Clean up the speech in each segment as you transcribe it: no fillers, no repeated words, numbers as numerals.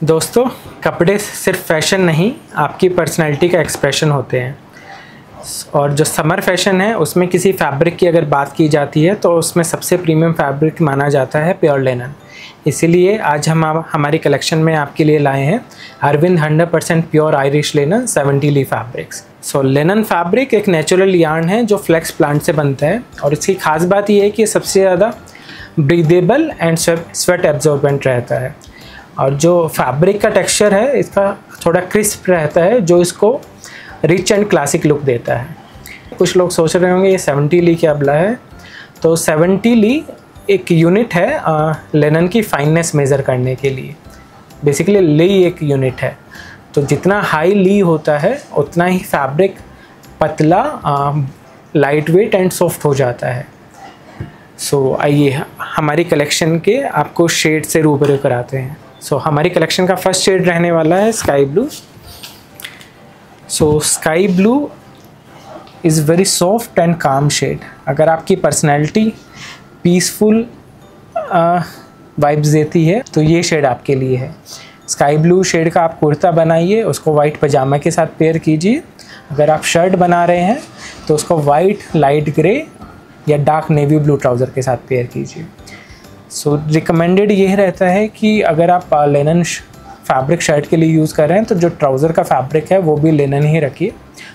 दोस्तों, कपड़े सिर्फ फैशन नहीं, आपकी पर्सनैलिटी का एक्सप्रेशन होते हैं। और जो समर फैशन है उसमें किसी फैब्रिक की अगर बात की जाती है तो उसमें सबसे प्रीमियम फैब्रिक माना जाता है प्योर लिनन। इसीलिए आज हम हमारी कलेक्शन में आपके लिए लाए हैं अरविंद 100% प्योर आयरिश लिनन 70 ली फैब्रिक्स। सो लिनन फैब्रिक एक नेचुरल यार्न है जो फ्लेक्स प्लांट से बनता है और इसकी खास बात यह है कि सबसे ज़्यादा ब्रीदेबल एंड स्वेट एब्जॉर्बेंट रहता है। और जो फैब्रिक का टेक्सचर है इसका थोड़ा क्रिस्प रहता है जो इसको रिच एंड क्लासिक लुक देता है। कुछ लोग सोच रहे होंगे ये 70 ली क्या बला है। तो 70 ली एक यूनिट है लिनन की फाइननेस मेज़र करने के लिए। बेसिकली ली एक यूनिट है, तो जितना हाई ली होता है उतना ही फैब्रिक पतला, लाइट वेट एंड सॉफ्ट हो जाता है। सो आइए हमारी कलेक्शन के आपको शेड से रूबरू कराते हैं। सो हमारी कलेक्शन का फर्स्ट शेड रहने वाला है sky blue. So sky blue is very soft and काम शेड। अगर आपकी पर्सनैलिटी पीसफुल वाइब्स देती है तो ये शेड आपके लिए है। स्काई ब्लू शेड का आप कुर्ता बनाइए, उसको वाइट पजामा के साथ पेयर कीजिए। अगर आप शर्ट बना रहे हैं तो उसको वाइट, लाइट ग्रे या डार्क नेवी ब्लू ट्राउज़र के साथ पेयर कीजिए। सो रिकमेंडेड ये रहता है कि अगर आप लिनन फैब्रिक शर्ट के लिए यूज़ कर रहे हैं तो जो ट्राउज़र का फैब्रिक है वो भी लिनन ही रखिए,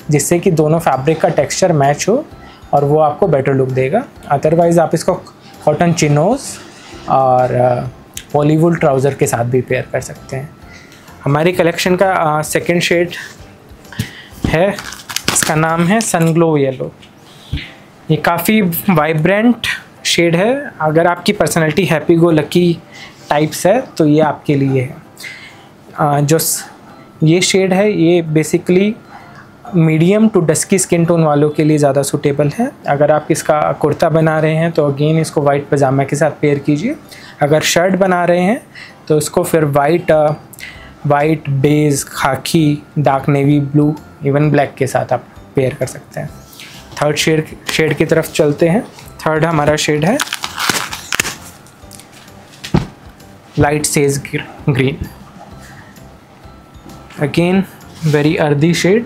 जिससे कि दोनों फैब्रिक का टेक्सचर मैच हो और वो आपको बेटर लुक देगा। अदरवाइज़ आप इसको कॉटन चिनोज़ और पॉलीवुल ट्राउज़र के साथ भी पेयर कर सकते हैं। हमारी कलेक्शन का सेकंड शेड है, इसका नाम है सन ग्लो येलो। ये काफ़ी वाइब्रेंट शेड है। अगर आपकी personality happy go lucky types है तो ये आपके लिए है। जो ये शेड है ये basically medium to dusky skin tone वालों के लिए ज़्यादा सूटेबल है। अगर आप इसका कुर्ता बना रहे हैं तो अगेन इसको वाइट पजामा के साथ पेयर कीजिए। अगर शर्ट बना रहे हैं तो इसको फिर वाइट बेज, खाकी, dark navy blue, even black के साथ आप पेयर कर सकते हैं। थर्ड शेड की तरफ चलते हैं। थर्ड हमारा शेड है light sage green. Again very earthy shade.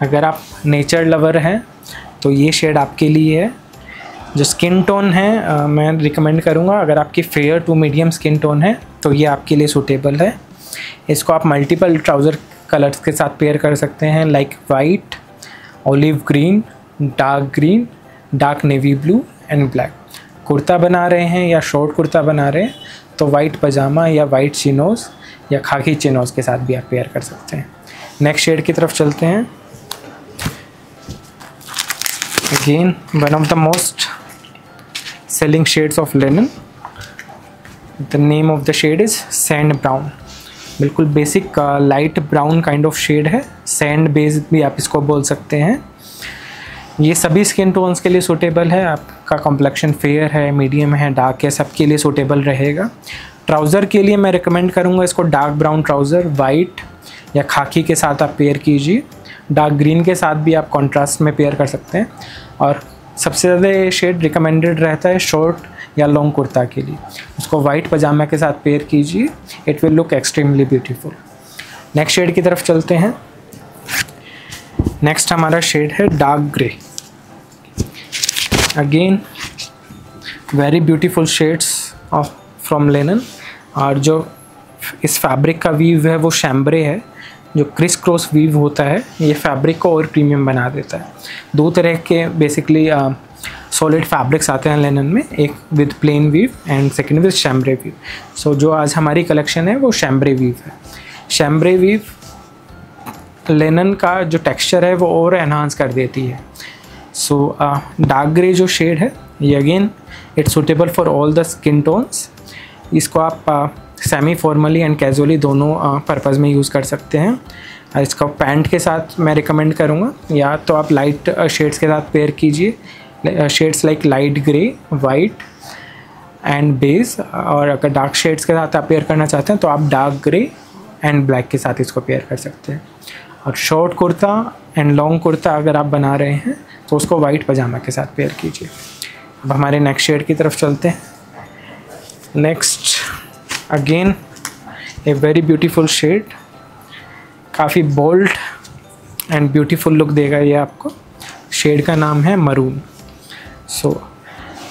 अगर आप नेचर लवर हैं तो ये शेड आपके लिए है। जो स्किन टोन है मैं रिकमेंड करूँगा, अगर आपकी fair to medium skin tone है तो ये आपके लिए सूटेबल है। इसको आप मल्टीपल ट्राउज़र कलर्स के साथ पेयर कर सकते हैं, like white, olive green, dark green, dark navy blue and black. Kurta बना रहे हैं या शॉर्ट कुर्ता बना रहे हैं तो वाइट पजामा या वाइट चिनोज़ या खाकी चिनोज़ के साथ भी आप पेयर कर सकते हैं। नेक्स्ट शेड की तरफ चलते हैं। Again one of the most selling shades of linen. The name of the shade is sand brown. बिल्कुल basic light brown kind of shade है। सैंड बेस भी आप इसको बोल सकते हैं। ये सभी स्किन टोन्स के लिए सूटेबल है। आपका कॉम्प्लेक्शन फेयर है, मीडियम है, डार्क है, सबके लिए सूटेबल रहेगा। ट्राउज़र के लिए मैं रिकमेंड करूँगा इसको डार्क ब्राउन ट्राउज़र वाइट या खाकी के साथ आप पेयर कीजिए। डार्क ग्रीन के साथ भी आप कॉन्ट्रास्ट में पेयर कर सकते हैं। और सबसे ज़्यादा ये शेड रिकमेंडेड रहता है शॉर्ट या लॉन्ग कुर्ता के लिए। उसको वाइट पजामा के साथ पेयर कीजिए, it will look extremely beautiful. Next shade की तरफ चलते हैं। नेक्स्ट हमारा शेड है dark grey. Again very beautiful shades of from linen. और जो इस फैब्रिक का वीव है वो शैम्ब्रे है, जो क्रिस क्रॉस वीव होता है ये फैब्रिक को और प्रीमियम बना देता है। दो तरह के बेसिकली सॉलिड फैब्रिक्स आते हैं लिनन में, एक with plain weave and second with chambray weave. So जो आज हमारी कलेक्शन है वो शैम्ब्रे वीव है। शैम्ब्रे वीव लिनन का जो टेक्सचर है वो और एनहांस कर देती है। सो डार्क ग्रे जो शेड है ये again it's suitable for all the skin tones. इसको आप सेमी फॉर्मली एंड कैजुअली दोनों पर्पज़ में यूज़ कर सकते हैं। इसका पैंट के साथ मैं रिकमेंड करूँगा, या तो आप लाइट शेड्स के साथ पेयर कीजिए, shades like light grey, white and beige. और अगर डार्क शेड्स के साथ आप पेयर करना चाहते हैं तो आप डार्क ग्रे एंड ब्लैक के साथ इसको पेयर कर सकते हैं। और short kurta and long kurta अगर आप बना रहे हैं तो उसको वाइट पजामा के साथ पेयर कीजिए। अब हमारे नेक्स्ट शेड की तरफ चलते हैं। Next again a very beautiful shade, काफ़ी बोल्ड एंड ब्यूटीफुल लुक देगा ये आपको। शेड का नाम है मरून। सो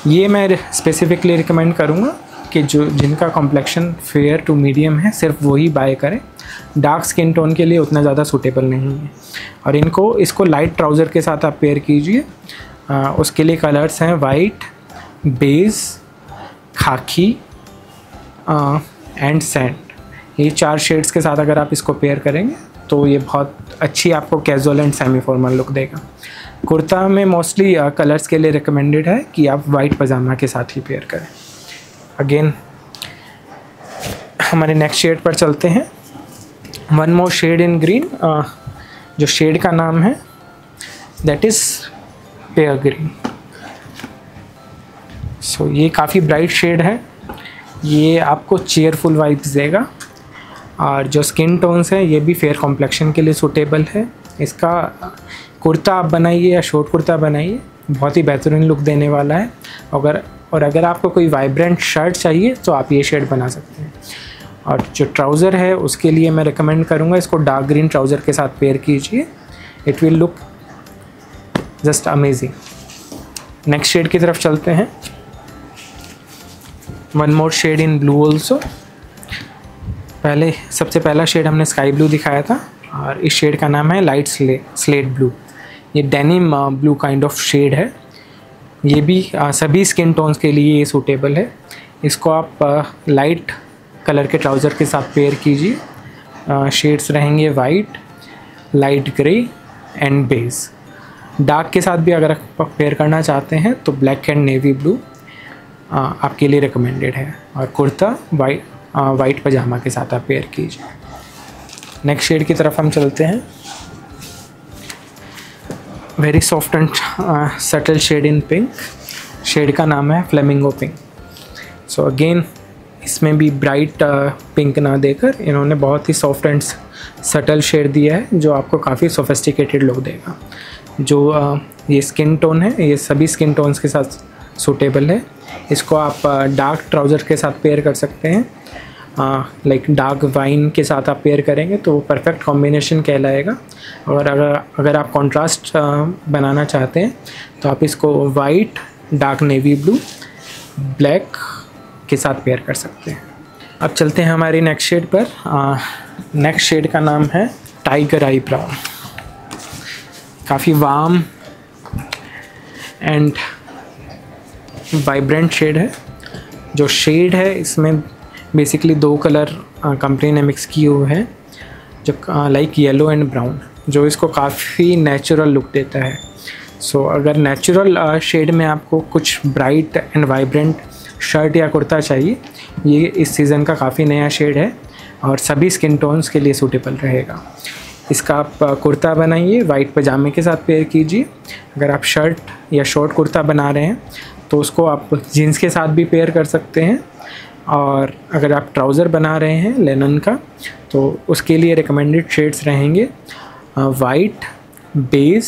ये मैं स्पेसिफिकली रिकमेंड करूँगा कि जिनका कॉम्प्लेक्शन फेयर टू मीडियम है सिर्फ वही बाय करें। डार्क स्किन टोन के लिए उतना ज़्यादा सूटेबल नहीं है। और इसको लाइट ट्राउज़र के साथ आप पेयर कीजिए। उसके लिए कलर्स हैं वाइट, बेज, खाकी एंड सैंड। ये 4 शेड्स के साथ अगर आप इसको पेयर करेंगे तो ये बहुत अच्छी आपको casual and semi formal look देगा। कुर्ता में मोस्टली कलर्स के लिए रिकमेंडेड है कि आप वाइट पजामा के साथ ही पेयर करें। अगेन हमारे नेक्स्ट शेड पर चलते हैं। One more shade in green, जो शेड का नाम है that is pear green. So ये काफ़ी ब्राइट शेड है, ये आपको चीयरफुल वाइब्स देगा। और जो स्किन टोन्स हैं ये भी फेयर कॉम्प्लेक्शन के लिए सूटेबल है। इसका कुर्ता आप बनाइए या शॉर्ट कुर्ता बनाइए, बहुत ही बेहतरीन लुक देने वाला है। अगर आपको कोई वाइब्रेंट शर्ट चाहिए तो आप ये शेड बना सकते हैं। और जो ट्राउज़र है उसके लिए मैं रिकमेंड करूँगा इसको डार्क ग्रीन ट्राउज़र के साथ पेयर कीजिए, it will look just amazing. Next shade की तरफ चलते हैं। One more shade in blue also. सबसे पहला शेड हमने स्काई ब्लू दिखाया था और इस शेड का नाम है लाइट स्लेट ब्लू। ये denim blue kind of shade है। ये भी सभी स्किन टोन्स के लिए ये सूटेबल है। इसको आप लाइट कलर के ट्राउज़र के साथ पेयर कीजिए। शेड्स रहेंगे white, light grey and beige. Dark के साथ भी अगर आप पेयर करना चाहते हैं तो ब्लैक एंड नेवी ब्लू आपके लिए रिकमेंडेड है। और कुर्ता वाइट पजामा के साथ आप पेयर कीजिए। नेक्स्ट शेड की तरफ हम चलते हैं। Very soft and subtle shade in pink. Shade का नाम है फ्लेमिंगो पिंक। सो अगेन इसमें भी ब्राइट पिंक ना देकर इन्होंने बहुत ही सॉफ्ट एंड सटल शेड दिया है जो आपको काफ़ी सोफिस्टिकेटेड लुक देगा। जो ये स्किन टोन है ये सभी स्किन टोन्स के साथ सूटेबल है। इसको आप डार्क ट्राउज़र के साथ पेयर कर सकते हैं, लाइक डार्क वाइन के साथ आप पेयर करेंगे तो वो परफेक्ट कॉम्बिनेशन कहलाएगा। और अगर आप कॉन्ट्रास्ट बनाना चाहते हैं तो आप इसको white, dark navy blue, black के साथ पेयर कर सकते हैं। अब चलते हैं हमारी नेक्स्ट शेड पर। नेक्स्ट शेड का नाम है टाइगर आई ब्राउन। काफ़ी वार्म एंड वाइब्रेंट शेड है। जो शेड है इसमें बेसिकली 2 कलर कंपनी ने मिक्स किए हुए हैं, जो लाइक येलो एंड ब्राउन, जो इसको काफ़ी नेचुरल लुक देता है। सो अगर नेचुरल शेड में आपको कुछ ब्राइट एंड वाइब्रेंट शर्ट या कुर्ता चाहिए, ये इस सीज़न का काफ़ी नया शेड है और सभी स्किन टोन्स के लिए सूटेबल रहेगा। इसका आप कुर्ता बनाइए, वाइट पजामे के साथ पेयर कीजिए। अगर आप शर्ट या शॉर्ट कुर्ता बना रहे हैं तो उसको आप जीन्स के साथ भी पेयर कर सकते हैं। और अगर आप ट्राउज़र बना रहे हैं लेनन का तो उसके लिए रिकमेंडेड शेड्स रहेंगे वाइट, बेज,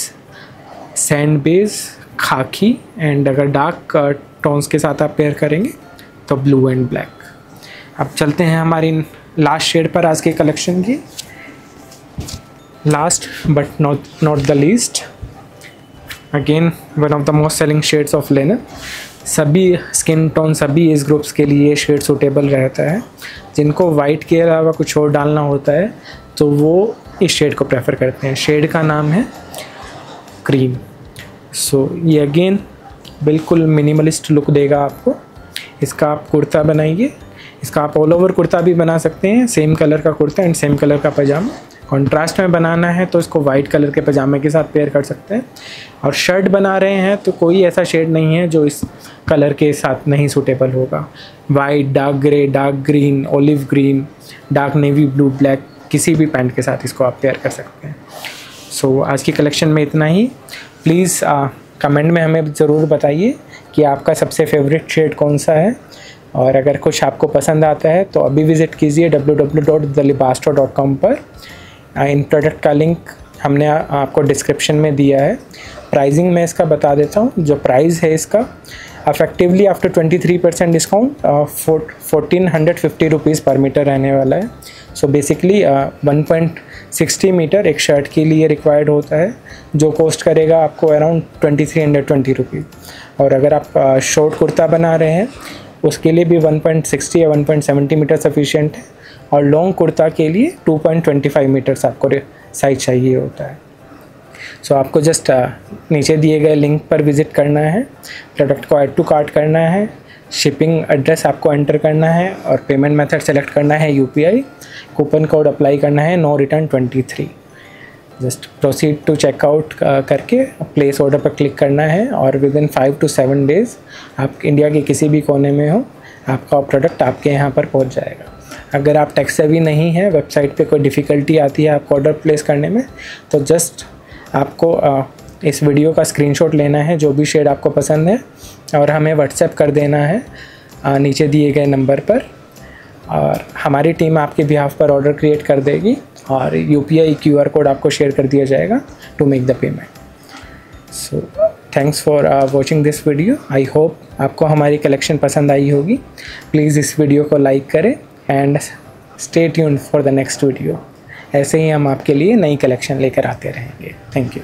सैंड बेज, खाकी एंड अगर डार्क टोन्स के साथ आप पेयर करेंगे तो ब्लू एंड ब्लैक। अब चलते हैं हमारी लास्ट शेड पर आज के कलेक्शन की। Last but not the least, again one of the most selling shades of Lennon. सभी स्किन टोन, सभी एज ग्रुप्स के लिए शेड सूटेबल रहता है। जिनको वाइट के अलावा कुछ और डालना होता है तो वो इस शेड को प्रेफर करते हैं। शेड का नाम है क्रीम। सो ये अगेन बिल्कुल मिनिमलिस्ट लुक देगा आपको। इसका आप कुर्ता बनाइए, इसका आप ऑल ओवर कुर्ता भी बना सकते हैं, सेम कलर का कुर्ता एंड सेम कलर का पजामा। कॉन्ट्रास्ट में बनाना है तो इसको वाइट कलर के पजामे के साथ पेयर कर सकते हैं। और शर्ट बना रहे हैं तो कोई ऐसा शेड नहीं है जो इस कलर के साथ नहीं सूटेबल होगा। White, dark grey, dark green, olive green, dark navy blue, black, किसी भी पैंट के साथ इसको आप पेयर कर सकते हैं। सो आज की कलेक्शन में इतना ही। प्लीज़ कमेंट में हमें ज़रूर बताइए कि आपका सबसे फेवरेट शेड कौन सा है। और अगर कुछ आपको पसंद आता है तो अभी विज़िट कीजिए www.thelibastro.com पर। इन प्रोडक्ट का लिंक हमने आपको डिस्क्रिप्शन में दिया है। प्राइसिंग मैं इसका बता देता हूँ। जो प्राइस है इसका अफेक्टिवली आफ्टर 23% डिस्काउंट 1450 रुपीज़ पर मीटर रहने वाला है। सो बेसिकली 1.60 मीटर एक शर्ट के लिए रिक्वायर्ड होता है, जो कॉस्ट करेगा आपको अराउंड 2320 रुपीज़। और अगर आप शॉर्ट कुर्ता बना रहे हैं उसके लिए भी 1.60 या 1.70 मीटर सफिशिएंट है, और लॉन्ग कुर्ता के लिए 2.25 मीटर्स आपको साइज चाहिए होता है। सो आपको जस्ट नीचे दिए गए लिंक पर विज़िट करना है, प्रोडक्ट को ऐड टू कार्ट करना है, शिपिंग एड्रेस आपको एंटर करना है और पेमेंट मेथड सेलेक्ट करना है UPI, कूपन कोड अप्लाई करना है no return 23। Just proceed to checkout करके प्लेस ऑर्डर पर क्लिक करना है और विद इन 5 to 7 डेज़ आप इंडिया के किसी भी कोने में हो आपका प्रोडक्ट आपके यहाँ पर पहुँच जाएगा। अगर आप टेक सेवी नहीं है, वेबसाइट पे कोई डिफ़िकल्टी आती है आपको ऑर्डर प्लेस करने में, तो जस्ट आपको इस वीडियो का स्क्रीनशॉट लेना है जो भी शेड आपको पसंद है और हमें व्हाट्सएप कर देना है नीचे दिए गए नंबर पर, और हमारी टीम आपके बिहाफ पर ऑर्डर क्रिएट कर देगी और UPI QR कोड आपको शेयर कर दिया जाएगा to make the payment. So thanks for watching this video. I hope आपको हमारी कलेक्शन पसंद आई होगी। प्लीज़ इस वीडियो को लाइक करें and stay tuned for the next video. ऐसे ही हम आपके लिए नई कलेक्शन लेकर आते रहेंगे। Thank you.